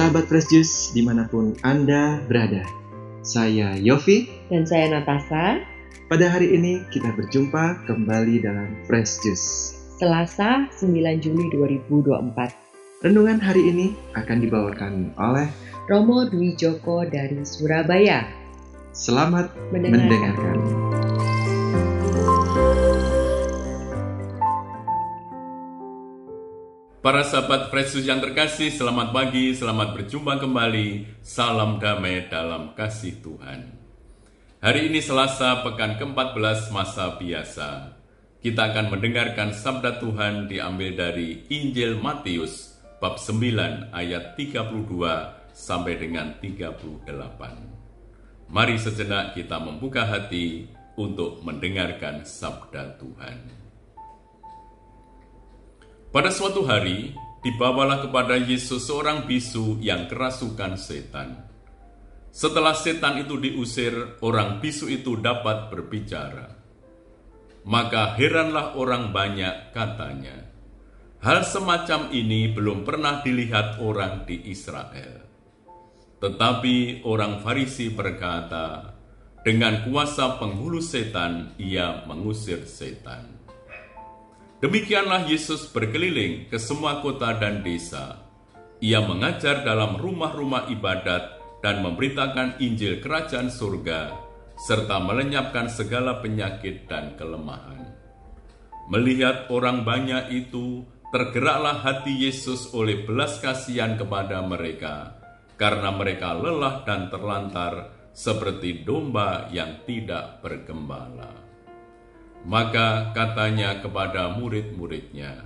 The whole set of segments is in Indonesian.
Sahabat Fresh Juice dimanapun Anda berada. Saya Yofi. Dan saya Natasha. Pada hari ini kita berjumpa kembali dalam Fresh Juice. Selasa 9 Juli 2024. Renungan hari ini akan dibawakan oleh Romo Dwi Joko dari Surabaya. Selamat mendengarkan. Para sahabat Fresh Juice yang terkasih, selamat pagi, selamat berjumpa kembali. Salam damai dalam kasih Tuhan. Hari ini Selasa, pekan ke-14 masa biasa. Kita akan mendengarkan sabda Tuhan diambil dari Injil Matius, bab 9 ayat 32 sampai dengan 38. Mari sejenak kita membuka hati untuk mendengarkan sabda Tuhan. Pada suatu hari, dibawalah kepada Yesus seorang bisu yang kerasukan setan. Setelah setan itu diusir, orang bisu itu dapat berbicara. Maka heranlah orang banyak, katanya, hal semacam ini belum pernah dilihat orang di Israel. Tetapi orang Farisi berkata, dengan kuasa penghulu setan, ia mengusir setan. Demikianlah Yesus berkeliling ke semua kota dan desa. Ia mengajar dalam rumah-rumah ibadat dan memberitakan Injil Kerajaan Surga, serta melenyapkan segala penyakit dan kelemahan. Melihat orang banyak itu, tergeraklah hati Yesus oleh belas kasihan kepada mereka, karena mereka lelah dan terlantar seperti domba yang tidak bergembala. Maka katanya kepada murid-muridnya,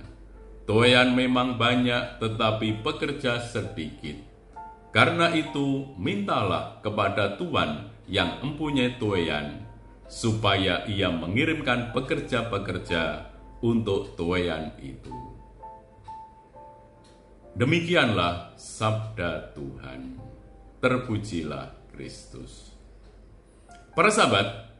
tuaian memang banyak tetapi pekerja sedikit. Karena itu mintalah kepada Tuhan yang mempunyai tuaian, supaya ia mengirimkan pekerja-pekerja untuk tuaian itu. Demikianlah sabda Tuhan. Terpujilah Kristus. Para sahabat,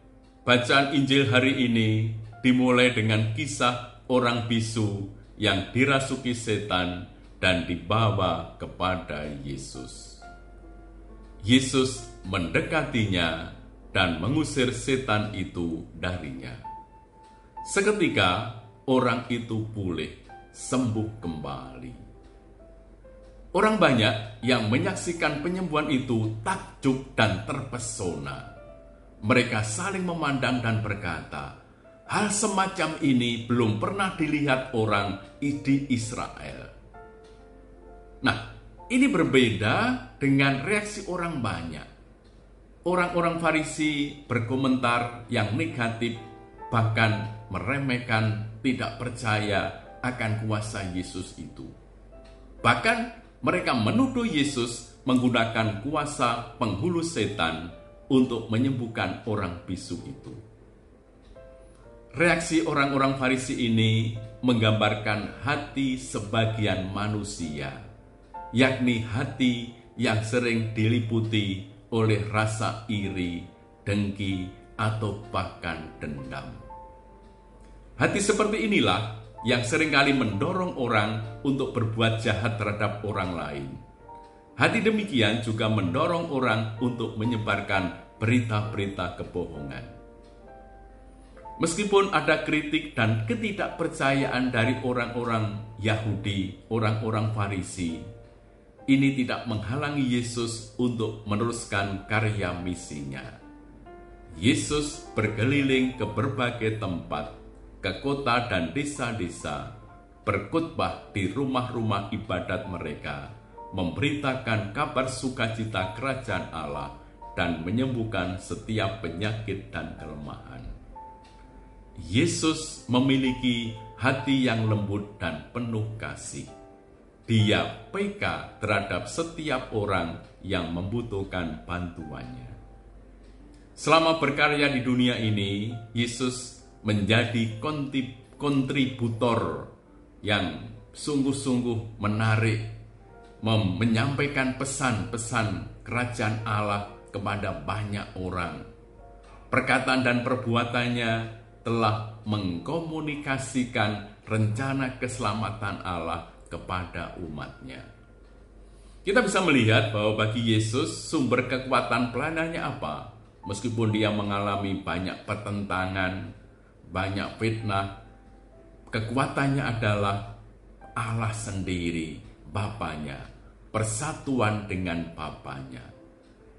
bacaan Injil hari ini dimulai dengan kisah orang bisu yang dirasuki setan dan dibawa kepada Yesus. Yesus mendekatinya dan mengusir setan itu darinya. Seketika orang itu pulih, sembuh kembali. Orang banyak yang menyaksikan penyembuhan itu takjub dan terpesona. Mereka saling memandang dan berkata, hal semacam ini belum pernah dilihat orang di Israel. Nah, ini berbeda dengan reaksi orang banyak. Orang-orang Farisi berkomentar yang negatif, bahkan meremehkan, tidak percaya akan kuasa Yesus itu. Bahkan mereka menuduh Yesus menggunakan kuasa penghulu setan untuk menyembuhkan orang bisu itu. Reaksi orang-orang Farisi ini menggambarkan hati sebagian manusia, yakni hati yang sering diliputi oleh rasa iri, dengki, atau bahkan dendam. Hati seperti inilah yang seringkali mendorong orang untuk berbuat jahat terhadap orang lain. Hati demikian juga mendorong orang untuk menyebarkan berita-berita kebohongan. Meskipun ada kritik dan ketidakpercayaan dari orang-orang Yahudi, orang-orang Farisi, ini tidak menghalangi Yesus untuk meneruskan karya misinya. Yesus berkeliling ke berbagai tempat, ke kota dan desa-desa, berkhotbah di rumah-rumah ibadat mereka, memberitakan kabar sukacita kerajaan Allah, dan menyembuhkan setiap penyakit dan kelemahan. Yesus memiliki hati yang lembut dan penuh kasih. Dia peka terhadap setiap orang yang membutuhkan bantuannya. Selama berkarya di dunia ini, Yesus menjadi kontributor yang sungguh-sungguh menarik, menyampaikan pesan-pesan kerajaan Allah kepada banyak orang. Perkataan dan perbuatannya telah mengkomunikasikan rencana keselamatan Allah kepada umatnya. Kita bisa melihat bahwa bagi Yesus sumber kekuatan pelayanannya apa? Meskipun dia mengalami banyak pertentangan, banyak fitnah, kekuatannya adalah Allah sendiri, Bapanya, persatuan dengan Bapanya.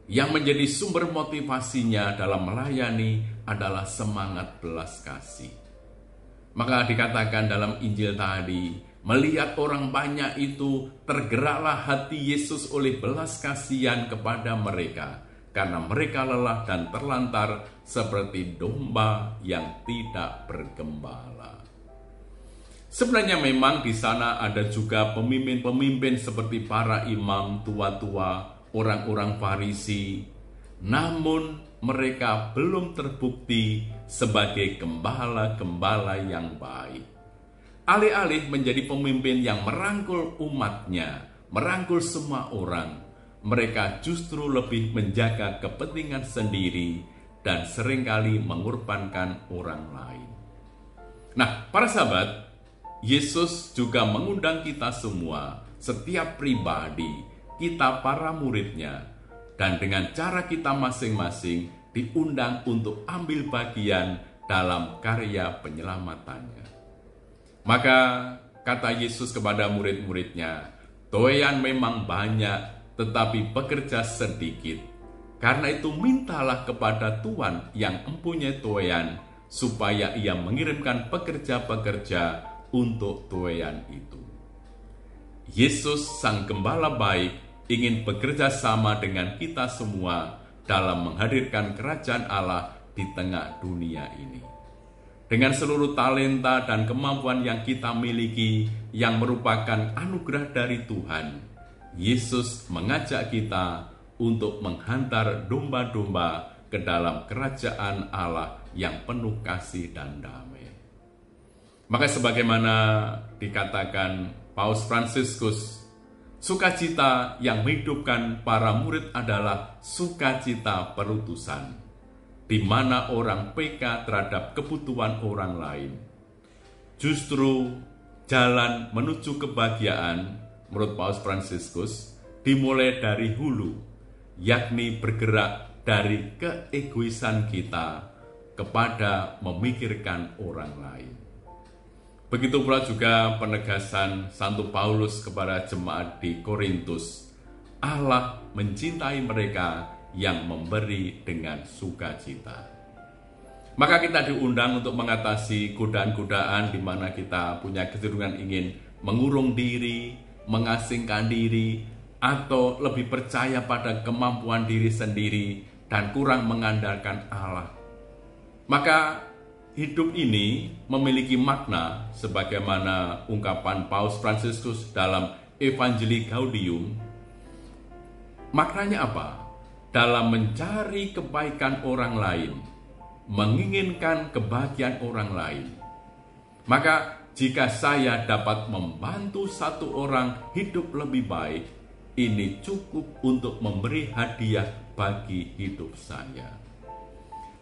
Yang menjadi sumber motivasinya dalam melayani adalah semangat belas kasih. Maka dikatakan dalam Injil tadi, melihat orang banyak itu, tergeraklah hati Yesus oleh belas kasihan kepada mereka, karena mereka lelah dan terlantar seperti domba yang tidak bergembala. Sebenarnya memang di sana ada juga pemimpin-pemimpin seperti para imam tua-tua, orang-orang Farisi, namun mereka belum terbukti sebagai gembala-gembala yang baik. Alih-alih menjadi pemimpin yang merangkul umatnya, merangkul semua orang, mereka justru lebih menjaga kepentingan sendiri dan seringkali mengorbankan orang lain. Nah, para sahabat, Yesus juga mengundang kita semua, setiap pribadi, kita para muridnya, dan dengan cara kita masing-masing diundang untuk ambil bagian dalam karya penyelamatannya. Maka kata Yesus kepada murid-muridnya, "Tuaian memang banyak, tetapi pekerja sedikit. Karena itu mintalah kepada Tuhan yang mempunyai tuaian, supaya ia mengirimkan pekerja-pekerja untuk tuaian itu." Yesus Sang Gembala baik ingin bekerja sama dengan kita semua dalam menghadirkan kerajaan Allah di tengah dunia ini. Dengan seluruh talenta dan kemampuan yang kita miliki yang merupakan anugerah dari Tuhan, Yesus mengajak kita untuk menghantar domba-domba ke dalam kerajaan Allah yang penuh kasih dan damai. Maka sebagaimana dikatakan Paus Fransiskus, sukacita yang menghidupkan para murid adalah sukacita perutusan, di mana orang peka terhadap kebutuhan orang lain. Justru jalan menuju kebahagiaan, menurut Paus Fransiskus, dimulai dari hulu, yakni bergerak dari keegoisan kita kepada memikirkan orang lain. Begitu pula juga penegasan Santo Paulus kepada jemaat di Korintus, Allah mencintai mereka yang memberi dengan sukacita. Maka kita diundang untuk mengatasi godaan-godaan di mana kita punya kecenderungan ingin mengurung diri, mengasingkan diri, atau lebih percaya pada kemampuan diri sendiri dan kurang mengandalkan Allah. Maka hidup ini memiliki makna sebagaimana ungkapan Paus Fransiskus dalam Evangelii Gaudium. Maknanya apa? Dalam mencari kebaikan orang lain, menginginkan kebahagiaan orang lain. Maka jika saya dapat membantu satu orang hidup lebih baik, ini cukup untuk memberi hadiah bagi hidup saya.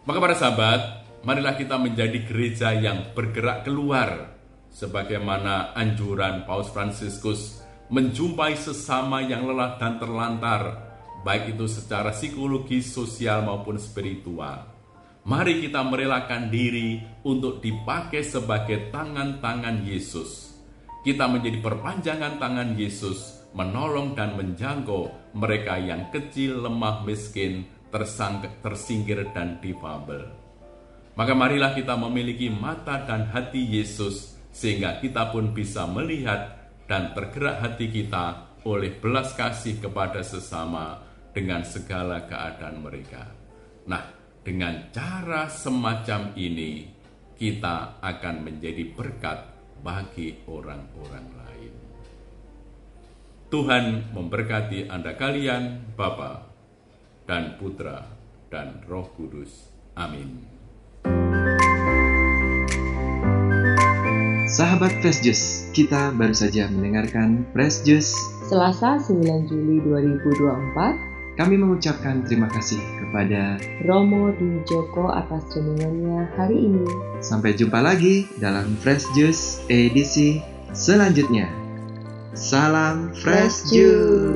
Maka para sahabat, marilah kita menjadi gereja yang bergerak keluar, sebagaimana anjuran Paus Fransiskus menjumpai sesama yang lelah dan terlantar, baik itu secara psikologis, sosial maupun spiritual. Mari kita merelakan diri untuk dipakai sebagai tangan-tangan Yesus. Kita menjadi perpanjangan tangan Yesus, menolong dan menjangkau mereka yang kecil, lemah, miskin, tersinggir dan difabel. Maka marilah kita memiliki mata dan hati Yesus, sehingga kita pun bisa melihat dan tergerak hati kita oleh belas kasih kepada sesama dengan segala keadaan mereka. Nah, dengan cara semacam ini, kita akan menjadi berkat bagi orang-orang lain. Tuhan memberkati Anda kalian, Bapa dan Putra dan Roh Kudus. Amin. Sahabat Fresh Juice, kita baru saja mendengarkan Fresh Juice Selasa 9 Juli 2024. Kami mengucapkan terima kasih kepada Romo Dwi Joko atas renungannya hari ini. Sampai jumpa lagi dalam Fresh Juice edisi selanjutnya. Salam Fresh Juice.